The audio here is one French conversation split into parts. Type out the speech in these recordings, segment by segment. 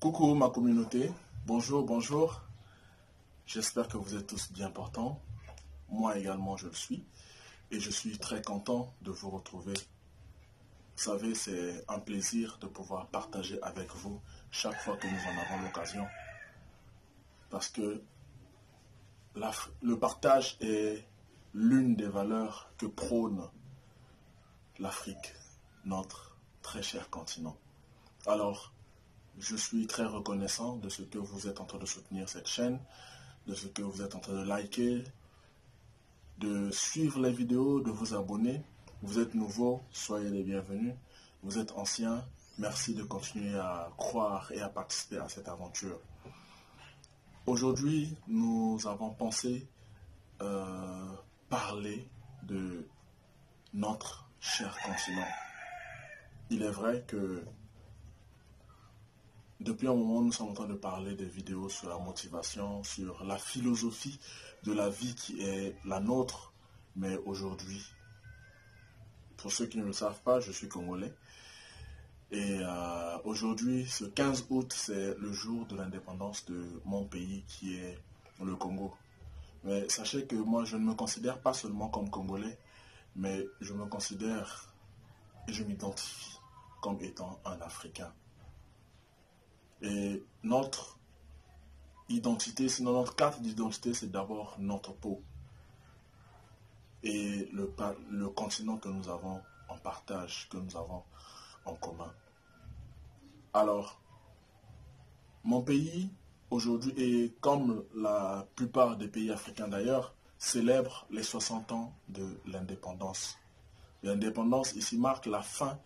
Coucou ma communauté, bonjour, bonjour. J'espère que vous êtes tous bien portants. Moi également je le suis. Et je suis très content de vous retrouver. Vous savez, c'est un plaisir de pouvoir partager avec vous chaque fois que nous en avons l'occasion. Parce que le partage est l'une des valeurs que prône l'Afrique, notre très cher continent. Alors, je suis très reconnaissant de ce que vous êtes en train de soutenir cette chaîne, de ce que vous êtes en train de liker, de suivre les vidéos, de vous abonner. Vous êtes nouveau, soyez les bienvenus. Vous êtes anciens, merci de continuer à croire et à participer à cette aventure. Aujourd'hui, nous avons pensé parler de notre cher continent. Il est vrai que depuis un moment, nous sommes en train de parler des vidéos sur la motivation, sur la philosophie de la vie qui est la nôtre. Mais aujourd'hui, pour ceux qui ne le savent pas, je suis congolais. Et aujourd'hui, ce 15 août, c'est le jour de l'indépendance de mon pays qui est le Congo. Mais sachez que moi, je ne me considère pas seulement comme congolais, mais je me considère et je m'identifie comme étant un Africain. Et notre identité, sinon notre carte d'identité, c'est d'abord notre peau. Et le continent que nous avons en partage, que nous avons en commun. Alors, mon pays, aujourd'hui, et comme la plupart des pays africains d'ailleurs, célèbre les 60 ans de l'indépendance. L'indépendance ici marque la fin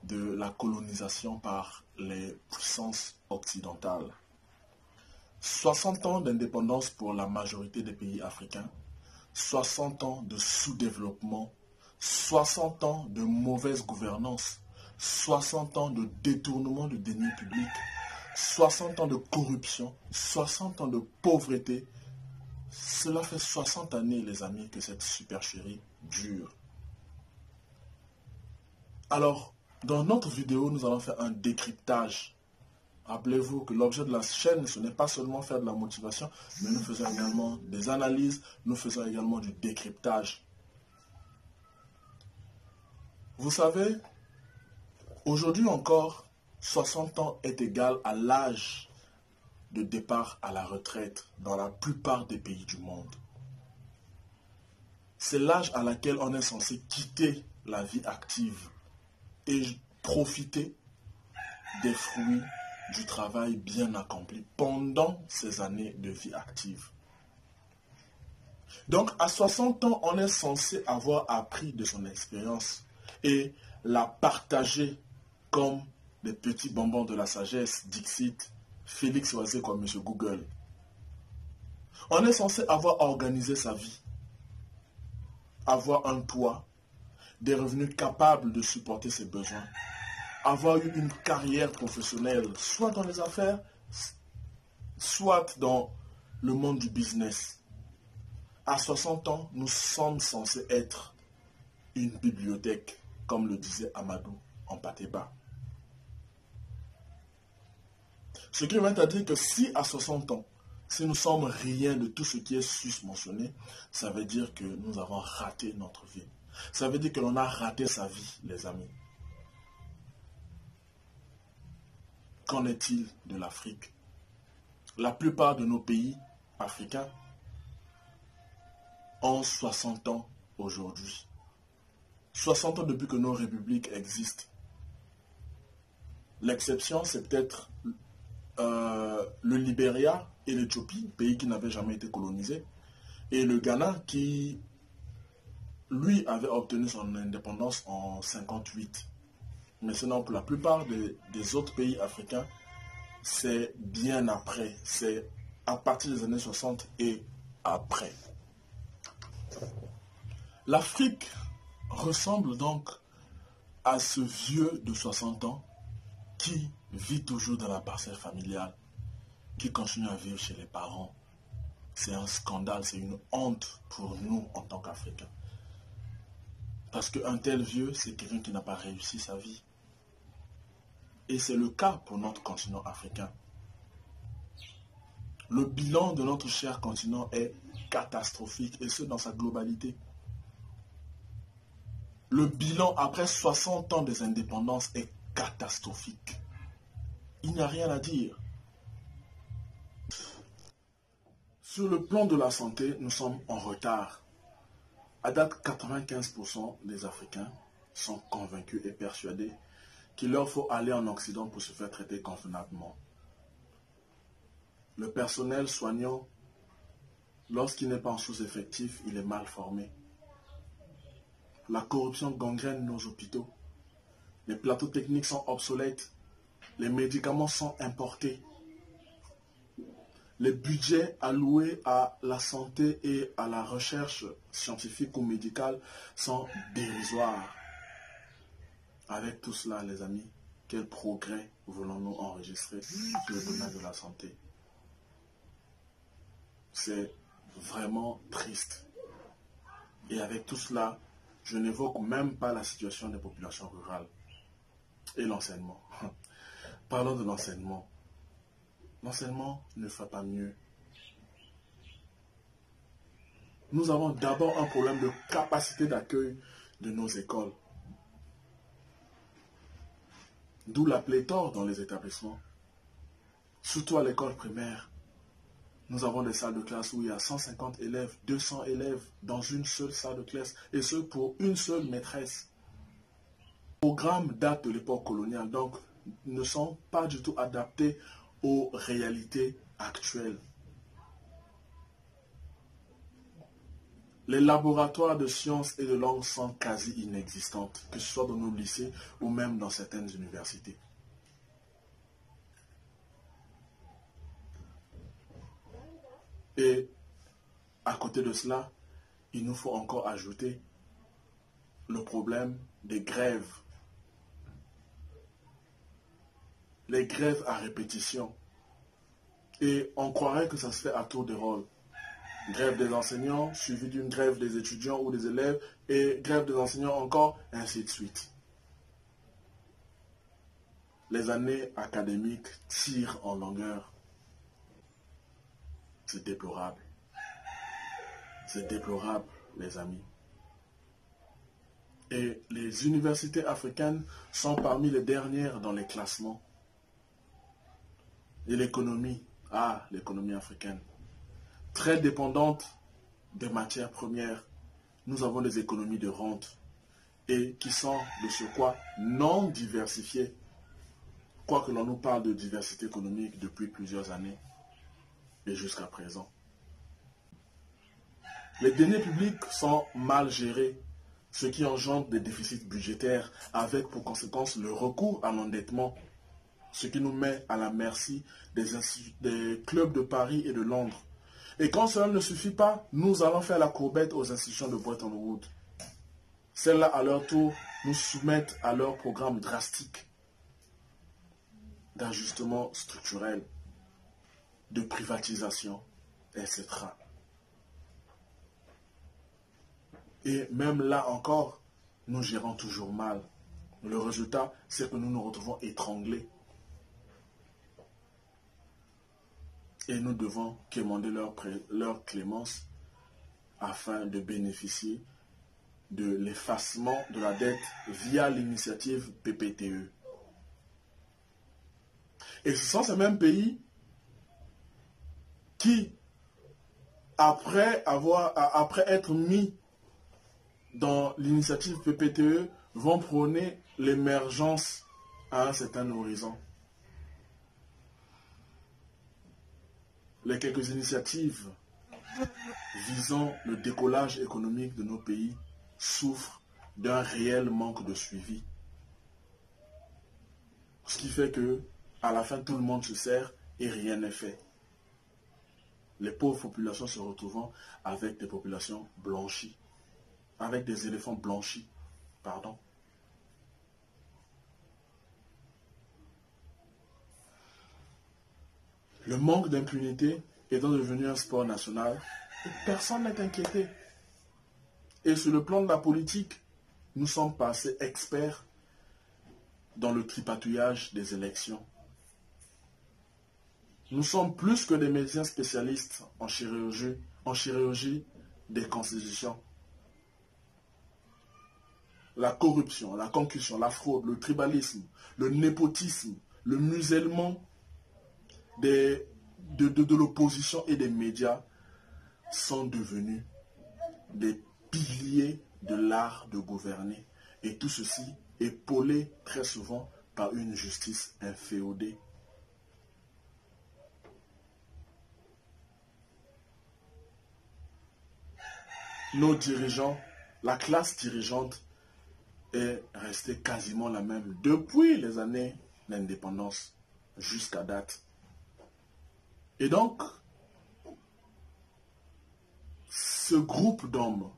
de la colonisation par les puissances occidentales. 60 ans d'indépendance pour la majorité des pays africains, 60 ans de sous-développement, 60 ans de mauvaise gouvernance, 60 ans de détournement de deniers publics, 60 ans de corruption, 60 ans de pauvreté. Cela fait 60 années, les amis, que cette supercherie dure. Alors, dans notre vidéo, nous allons faire un décryptage. Rappelez-vous que l'objet de la chaîne, ce n'est pas seulement faire de la motivation, mais nous faisons également des analyses, nous faisons également du décryptage. Vous savez, aujourd'hui encore, 60 ans est égal à l'âge de départ à la retraite dans la plupart des pays du monde. C'est l'âge à laquelle on est censé quitter la vie active et profiter des fruits du travail bien accompli pendant ces années de vie active. Donc à 60 ans, on est censé avoir appris de son expérience et la partager comme des petits bonbons de la sagesse, dixit Félix Oisé comme M. Google. On est censé avoir organisé sa vie, avoir un toit, des revenus capables de supporter ses besoins, avoir eu une carrière professionnelle, soit dans les affaires, soit dans le monde du business. À 60 ans, nous sommes censés être une bibliothèque, comme le disait Amadou en Patéba. Ce qui vient à dire que si à 60 ans, si nous sommes rien de tout ce qui est sus-mentionné, ça veut dire que nous avons raté notre vie. Ça veut dire que l'on a raté sa vie, les amis. Qu'en est-il de l'Afrique? La plupart de nos pays africains ont 60 ans aujourd'hui. 60 ans depuis que nos républiques existent. L'exception, c'est peut-être le Libéria et l'Éthiopie, pays qui n'avaient jamais été colonisés, et le Ghana qui, lui, avait obtenu son indépendance en 1958. Mais sinon, pour la plupart des autres pays africains, c'est bien après. C'est à partir des années 60 et après. L'Afrique ressemble donc à ce vieux de 60 ans qui vit toujours dans la parcelle familiale, qui continue à vivre chez les parents. C'est un scandale, c'est une honte pour nous en tant qu'Africains. Parce qu'un tel vieux, c'est quelqu'un qui n'a pas réussi sa vie. Et c'est le cas pour notre continent africain. Le bilan de notre cher continent est catastrophique, et ce dans sa globalité. Le bilan après 60 ans des indépendances est catastrophique. Il n'y a rien à dire. Sur le plan de la santé, nous sommes en retard. À date, 95% des Africains sont convaincus et persuadés qu'il leur faut aller en Occident pour se faire traiter convenablement. Le personnel soignant, lorsqu'il n'est pas en sous-effectif, il est mal formé. La corruption gangrène nos hôpitaux. Les plateaux techniques sont obsolètes. Les médicaments sont importés. Les budgets alloués à la santé et à la recherche scientifique ou médicale sont dérisoires. Avec tout cela, les amis, quel progrès voulons-nous enregistrer sur le domaine de la santé? C'est vraiment triste. Et avec tout cela, je n'évoque même pas la situation des populations rurales et l'enseignement. Parlons de l'enseignement. L'enseignement ne fait pas mieux. Nous avons d'abord un problème de capacité d'accueil de nos écoles. D'où la pléthore dans les établissements. Surtout à l'école primaire. Nous avons des salles de classe où il y a 150 élèves, 200 élèves dans une seule salle de classe. Et ce pour une seule maîtresse. Les programmes datent de l'époque coloniale, donc ne sont pas du tout adaptés aux réalités actuelles. Les laboratoires de sciences et de langues sont quasi inexistantes, que ce soit dans nos lycées ou même dans certaines universités. Et à côté de cela, il nous faut encore ajouter le problème des grèves. Les grèves à répétition. Et on croirait que ça se fait à tour de rôle. Grève des enseignants, suivie d'une grève des étudiants ou des élèves, et grève des enseignants encore, ainsi de suite. Les années académiques tirent en longueur. C'est déplorable. C'est déplorable, les amis. Et les universités africaines sont parmi les dernières dans les classements. Et l'économie, l'économie africaine, très dépendante des matières premières. Nous avons des économies de rente et qui sont de surcroît non diversifiées. Quoique l'on nous parle de diversité économique depuis plusieurs années et jusqu'à présent. Les deniers publics sont mal gérés, ce qui engendre des déficits budgétaires avec pour conséquence le recours à l'endettement, ce qui nous met à la merci des clubs de Paris et de Londres. Et quand cela ne suffit pas, nous allons faire la courbette aux institutions de Bretton Woods. Celles-là, à leur tour, nous soumettent à leur programme drastique d'ajustement structurel, de privatisation, etc. Et même là encore, nous gérons toujours mal. Le résultat, c'est que nous nous retrouvons étranglés. Et nous devons quémander leur clémence afin de bénéficier de l'effacement de la dette via l'initiative PPTE. Et ce sont ces mêmes pays qui, après être mis dans l'initiative PPTE, vont prôner l'émergence à un certain horizon. Les quelques initiatives visant le décollage économique de nos pays souffrent d'un réel manque de suivi. Ce qui fait que, à la fin, tout le monde se sert et rien n'est fait. Les pauvres populations se retrouvant avec des populations blanchies, avec des éléphants blanchis, pardon. Le manque d'impunité étant devenu un sport national, personne n'est inquiété. Et sur le plan de la politique, nous sommes passés experts dans le tripatouillage des élections. Nous sommes plus que des médecins spécialistes en chirurgie des constitutions. La corruption, la concussion, la fraude, le tribalisme, le népotisme, le musellement de l'opposition et des médias sont devenus des piliers de l'art de gouverner. Et tout ceci épaulé très souvent par une justice inféodée. Nos dirigeants, la classe dirigeante est restée quasiment la même depuis les années d'indépendance jusqu'à date. Et donc, ce groupe d'hommes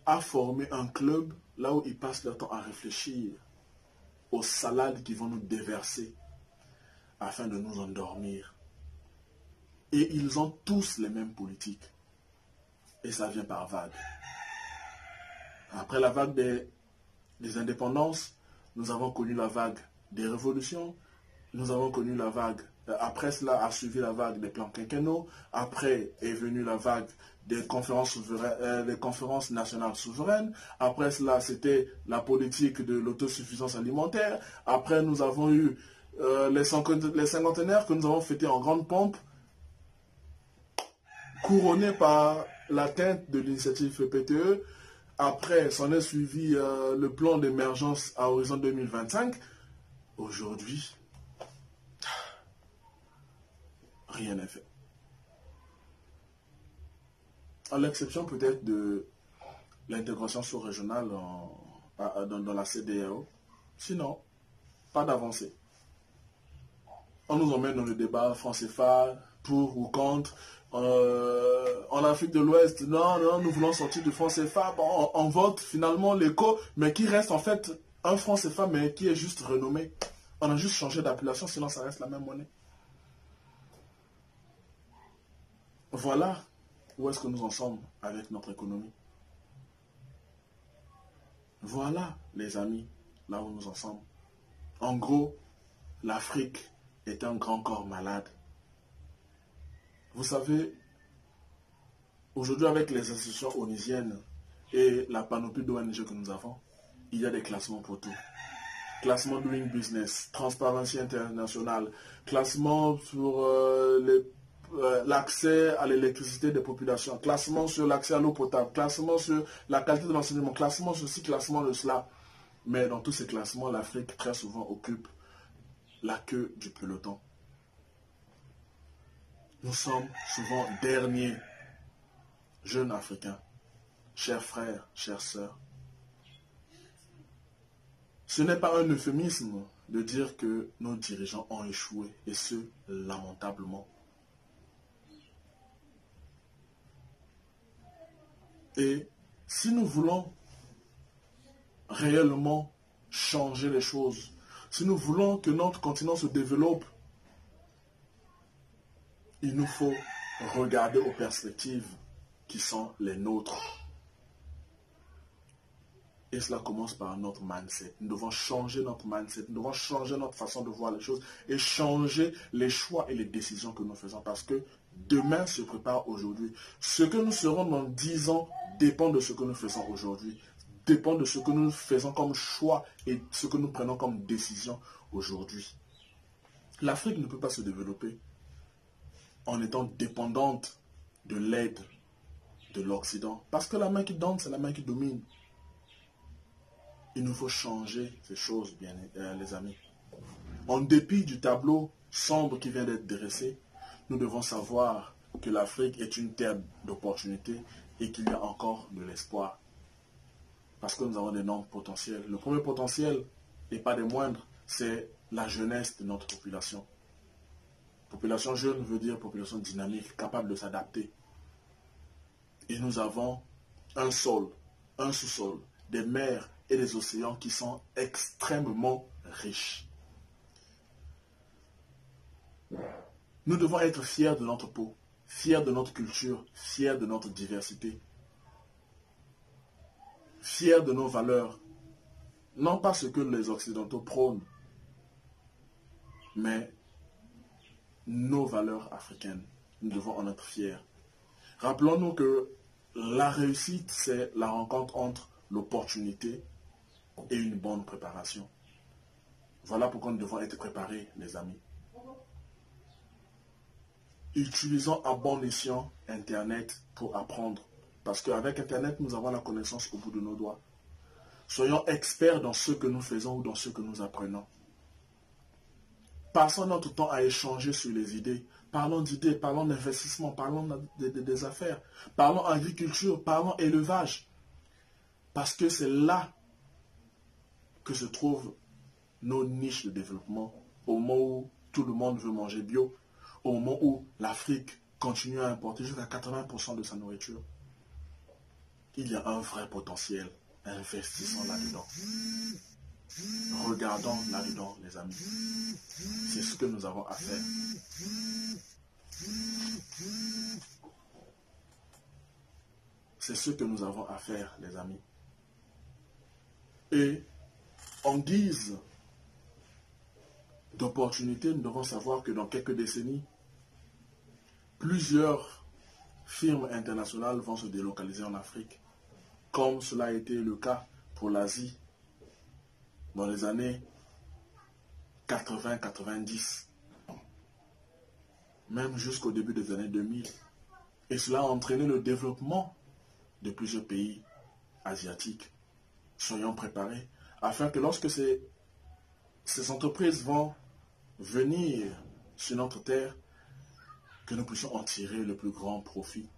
a formé un club là où ils passent leur temps à réfléchir aux salades qu'ils vont nous déverser afin de nous endormir. Et ils ont tous les mêmes politiques. Et ça vient par vague. Après la vague des indépendances, nous avons connu la vague des révolutions, nous avons connu la vague, après cela a suivi la vague des plans quinquennaux, après est venue la vague des conférences nationales souveraines, après cela c'était la politique de l'autosuffisance alimentaire, après nous avons eu les cinquantenaires que nous avons fêtés en grande pompe, couronnés par l'atteinte de l'initiative PTE. Après, s'en est suivi le plan d'émergence à horizon 2025. Aujourd'hui, rien n'est fait. À l'exception peut-être de l'intégration sous-régionale dans la CEDEAO. Sinon, pas d'avancée. On nous emmène dans le débat franc-CFA, pour ou contre. En Afrique de l'Ouest, non, nous voulons sortir du franc CFA. Bon, on vote finalement l'écho, mais qui reste en fait un franc CFA, mais qui est juste renommé. On a juste changé d'appellation, sinon ça reste la même monnaie. Voilà où est-ce que nous en sommes avec notre économie. Voilà, les amis, là où nous en sommes. En gros, l'Afrique est un grand corps malade. Vous savez, aujourd'hui avec les institutions onisiennes et la panoplie d'ONG que nous avons, il y a des classements pour tout. Classement Doing Business, Transparency International, classement sur l'accès à l'électricité des populations, classement sur l'accès à l'eau potable, classement sur la qualité de l'enseignement, classement sur ci, classement de cela. Mais dans tous ces classements, l'Afrique très souvent occupe la queue du peloton. Nous sommes souvent derniers, jeunes Africains, chers frères, chères sœurs. Ce n'est pas un euphémisme de dire que nos dirigeants ont échoué, et ce, lamentablement. Et si nous voulons réellement changer les choses, si nous voulons que notre continent se développe, il nous faut regarder aux perspectives qui sont les nôtres. Et cela commence par notre mindset. Nous devons changer notre mindset, nous devons changer notre façon de voir les choses et changer les choix et les décisions que nous faisons parce que demain se prépare aujourd'hui. Ce que nous serons dans 10 ans dépend de ce que nous faisons aujourd'hui, dépend de ce que nous faisons comme choix et ce que nous prenons comme décision aujourd'hui. L'Afrique ne peut pas se développer en étant dépendante de l'aide de l'Occident. Parce que la main qui donne, c'est la main qui domine. Il nous faut changer ces choses, bien les amis. En dépit du tableau sombre qui vient d'être dressé, nous devons savoir que l'Afrique est une terre d'opportunités et qu'il y a encore de l'espoir. Parce que nous avons d'énormes potentiels. Le premier potentiel, et pas des moindres, c'est la jeunesse de notre population. Population jeune veut dire population dynamique, capable de s'adapter. Et nous avons un sol, un sous-sol, des mers et des océans qui sont extrêmement riches. Nous devons être fiers de notre peau, fiers de notre culture, fiers de notre diversité, fiers de nos valeurs. Non pas ce que les Occidentaux prônent, mais nos valeurs africaines. Nous devons en être fiers. Rappelons-nous que la réussite, c'est la rencontre entre l'opportunité et une bonne préparation. Voilà pourquoi nous devons être préparés, les amis. Utilisons à bon escient Internet pour apprendre. Parce qu'avec Internet, nous avons la connaissance au bout de nos doigts. Soyons experts dans ce que nous faisons ou dans ce que nous apprenons. Passons notre temps à échanger sur les idées. Parlons d'idées, parlons d'investissement, parlons des affaires, parlons agriculture, parlons élevage. Parce que c'est là que se trouvent nos niches de développement. Au moment où tout le monde veut manger bio, au moment où l'Afrique continue à importer jusqu'à 80% de sa nourriture, il y a un vrai potentiel. Investissons là-dedans. Regardons là-dedans, les amis. C'est ce que nous avons à faire. C'est ce que nous avons à faire, les amis. Et en guise d'opportunité, nous devons savoir que dans quelques décennies, plusieurs firmes internationales vont se délocaliser en Afrique, comme cela a été le cas pour l'Asie dans les années 80-90, même jusqu'au début des années 2000. Et cela a entraîné le développement de plusieurs pays asiatiques. Soyons préparés afin que lorsque ces entreprises vont venir sur notre terre, que nous puissions en tirer le plus grand profit.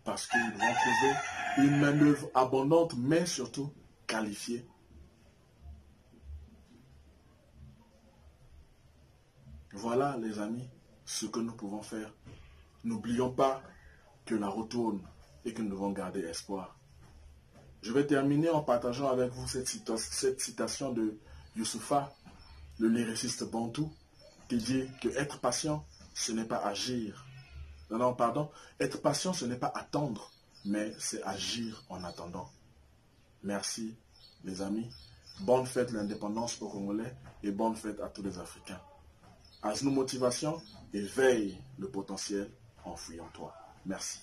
Parce qu'ils vont trouver une main-d'œuvre abondante, mais surtout qualifiée. Voilà, les amis, ce que nous pouvons faire. N'oublions pas que la route tourne et que nous devons garder espoir. Je vais terminer en partageant avec vous cette citation de Youssoufa, le lyriciste bantou, qui dit que être patient, ce n'est pas agir. Non, pardon. Être patient, ce n'est pas attendre, mais c'est agir en attendant. Merci, les amis. Bonne fête de l'indépendance aux Congolais et bonne fête à tous les Africains. As-nous motivation, éveille le potentiel enfoui en toi. Merci.